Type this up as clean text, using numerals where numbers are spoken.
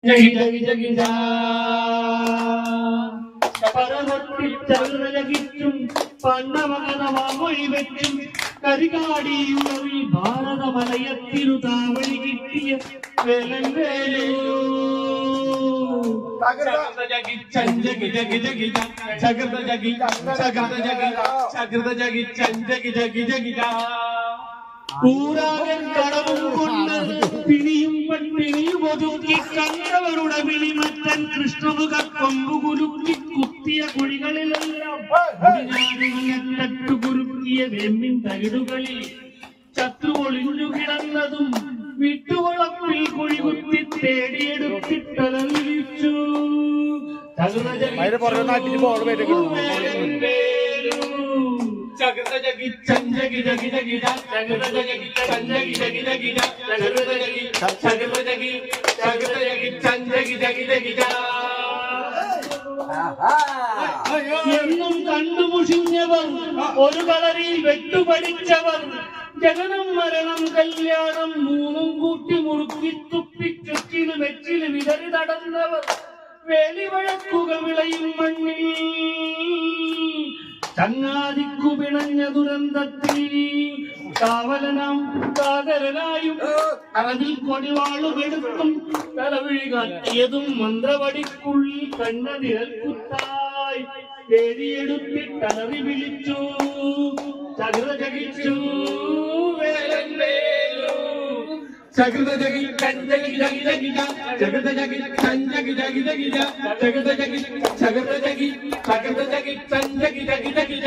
ജഗി ജഗി ജഗി ജാ പരമൊട്ടിച്ചകിച്ചും പണ്ടമകനമൊഴി വെച്ചും കരികാടിയുള്ളവി ഭാരതമലയത്തിനു താവഴി കിട്ടിയ വേലൻ വേലൂ ജഗി ജഗി ജഗി ജഗി ജഗത ജഗി ജഗത ജഗി ജഗത ജഗി ജഗി ജഗി ജഗി ൂരാകൻ കടവും കൊണ്ട് പിണിയും പട്ടിണിയും ഒതുക്കി കണ്ടവരുടെ വിളിമറ്റൻ കൃഷ്ണമുഖ കൊമ്പുകുലുക്കി കുത്തിയ കുഴികളിലെല്ലാം കുരുക്കിയ വെമ്മിൻ തകിടുകളിൽ ശത്രു ഒളിഞ്ഞു കിടന്നതും വിട്ടുവളപ്പിൽ കുഴികുത്തി തേടിയെടുത്തിട്ടലച്ചു ജഗത ജഗി ജഗി ജഗി ജഗി ജഗത ജഗി ജഗി ജഗി ജഗി ജഗത ജഗി ജഗത ജഗി ജഗത ജഗി ജഗി ജഗി ജഗി എന്നും കണ്ടുമുഷിഞ്ഞവർ ഒരു കളരിയിൽ വെട്ടുപടിച്ചവർ ജനനം മരണം കല്യാണം മൂന്നും കൂട്ടി മുറുക്കി തുപ്പി ചുറ്റിന് വെച്ചിന് വിതറി നടന്നവർ വേലിവഴക്കുകൾ വിളയും മണ്ണിൽ ചങ്ങാതിക്കു പിണഞ്ഞ ദുരന്തത്തിൽ കാവലനാം കാതരനായും അറബിൽ കൊടിവാളുമെടുത്തും തലവിഴി കാട്ടിയതും മന്ത്രവടിക്കുള്ളിൽ കണ്ണതിരൽ കുത്തായി തേടിയെടുത്തിട്ടലറി വിളിച്ചു ചകൃത ജഗിച്ചു വേലൻ വേലു ജഗത ജഗി ജഗി ജഗി ജഗി ജഗത ജഗി ജഗി ജഗി ജഗി ജഗത ജഗി ജഗത ജഗി ജഗത ജഗി ജഗി ജഗി ജഗി